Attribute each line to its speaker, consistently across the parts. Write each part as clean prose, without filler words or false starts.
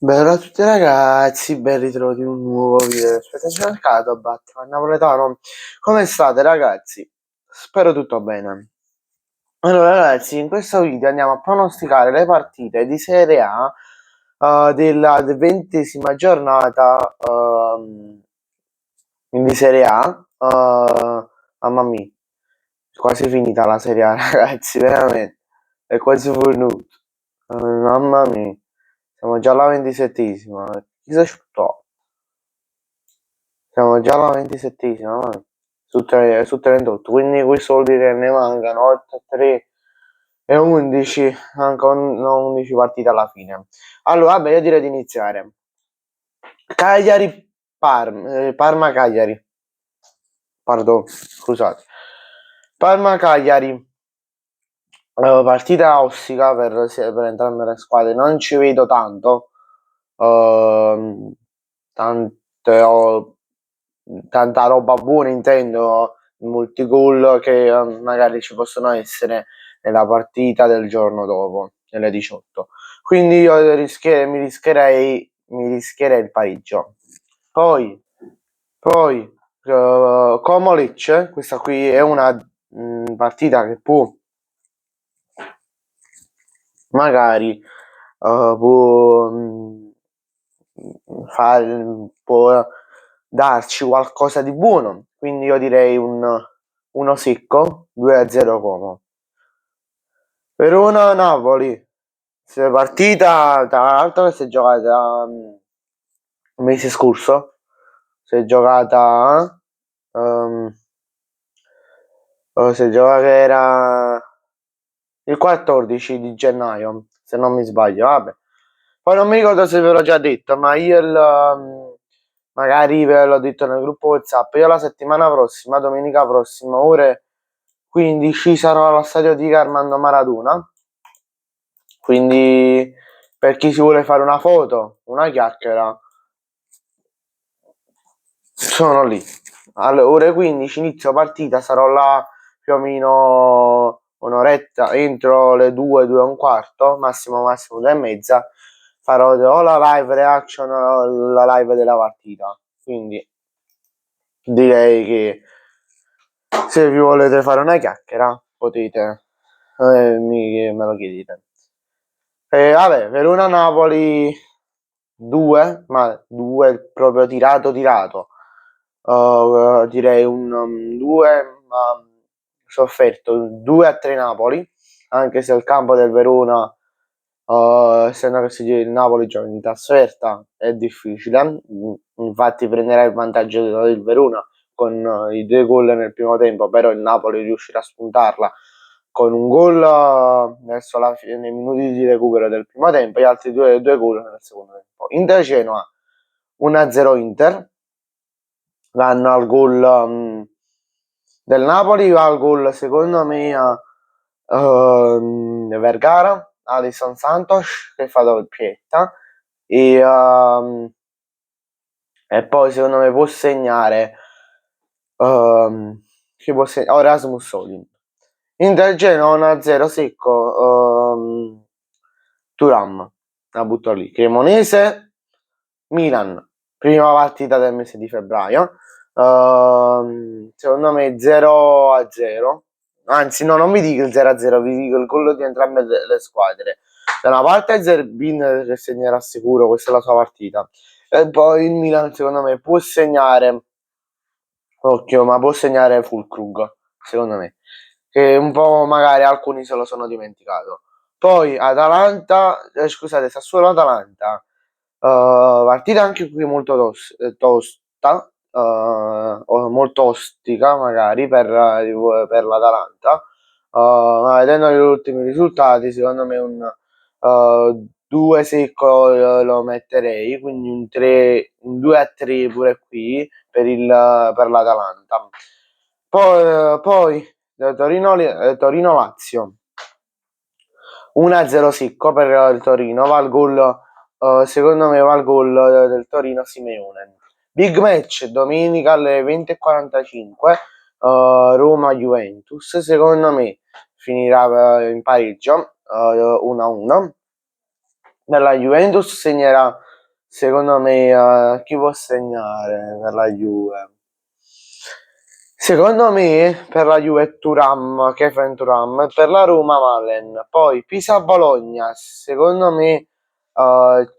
Speaker 1: Bella a tutti ragazzi, ben ritrovati in un nuovo video del Spezzacalcato Batman Napoletano. Come state ragazzi? Spero tutto bene. Allora ragazzi, in questo video andiamo a pronosticare le partite di Serie A della 20ª giornata di Serie A. Mamma mia, è quasi finita la Serie A ragazzi, veramente. È quasi venuto. Mamma mia. Siamo già alla 27ª. Chi si aspettò? Siamo già alla 27ª, no? Su 38. Quindi questo vuol dire che ne mancano 8, 3 e 11. Ancora no, 11 partite alla fine. Allora, vabbè, io direi di iniziare. Cagliari Parma Cagliari. Pardon, scusate. Parma Cagliari. Partita ostica per entrambe le squadre. Non ci vedo tanto. Ehm, tante, tanta roba buona intendo, multigol che magari ci possono essere nella partita del giorno dopo, nelle 18. Quindi io mi rischierei il pareggio. Poi Como Lecce, questa qui è una partita che può magari può darci qualcosa di buono, quindi io direi uno secco, 2-0 Como. Verona-Napoli, partita tra l'altro che si è giocata il mese scorso, si è giocata era il 14 di gennaio, se non mi sbaglio, vabbè. Poi non mi ricordo se ve l'ho già detto, ma magari ve l'ho detto nel gruppo WhatsApp. Io la settimana prossima, domenica prossima, ore 15, sarò allo stadio di Armando Maradona. Quindi, per chi si vuole fare una foto, una chiacchiera, sono lì. Alle ore 15 inizio partita, sarò là più o meno un'oretta, entro le 2, 2 e un quarto, massimo 2 e mezza, farò o la live reaction o la live della partita. Quindi direi che se vi volete fare una chiacchiera potete, me lo chiedete. Vabbè, Verona-Napoli 2, ma 2 proprio tirato. Direi un 2, ma sofferto, 2-3 Napoli, anche se il campo del Verona, essendo che il Napoli gioca in trasferta, è difficile. Infatti prenderà il vantaggio del Verona con i 2 gol nel primo tempo, però il Napoli riuscirà a spuntarla con un gol verso la fine, nei minuti di recupero del primo tempo e altri due gol nel secondo tempo. Inter-Genoa 1-0 Inter, vanno al gol del Napoli, va al gol secondo me Vergara, Alisson Santos che fa doppietta e poi secondo me può segnare chi può segnare? Rasmus Solin. Inter Genoa 1-0 secco, Thuram, la butto lì. Cremonese, Milan, prima partita del mese di febbraio. Secondo me 0-0. Anzi, no, non vi dico il 0-0, vi dico il gol di entrambe le squadre. Da una parte Zerbin che segnerà sicuro, questa è la sua partita. E poi il Milan, secondo me, può segnare. Occhio, ma può segnare Fulkrug, secondo me. Che un po' magari alcuni se lo sono dimenticato. Poi Atalanta, scusate, Sassuolo-Atalanta. Partita anche qui molto tosta, molto ostica magari per l'Atalanta. Ma vedendo gli ultimi risultati, secondo me un 2 secco lo metterei, quindi un 2-3 pure qui per l'Atalanta. Poi Torino-Lazio 1-0 secco per il Torino, va al gol, secondo me va al gol del Torino Simeone. Big match domenica alle 20:45, Roma-Juventus, secondo me finirà in pareggio, 1-1. Per la Juventus segnerà Secondo me, chi può segnare per la Juve? Secondo me per la Juve Thuram, Kefren Thuram, per la Roma Malen, poi Pisa-Bologna, secondo me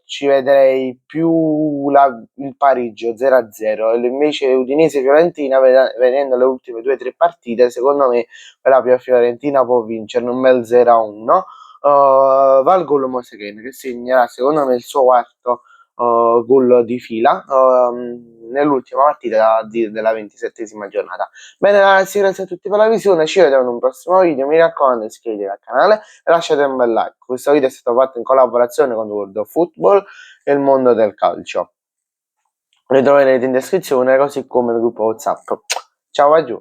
Speaker 1: ci vedrei più il pareggio 0-0, e invece Udinese-Fiorentina, vedendo le ultime 2 o 3 partite, secondo me la Fiorentina può vincere un bel 0-1. Val gol Mosechene che segnerà secondo me il suo quarto gol di fila nell'ultima partita della 27esima giornata. Bene ragazzi, grazie a tutti per la visione, ci vediamo in un prossimo video, mi raccomando iscrivetevi al canale e lasciate un bel like. Questo video è stato fatto in collaborazione con World of Football e il mondo del calcio. Lo troverete in descrizione così come il gruppo WhatsApp. Ciao a giù!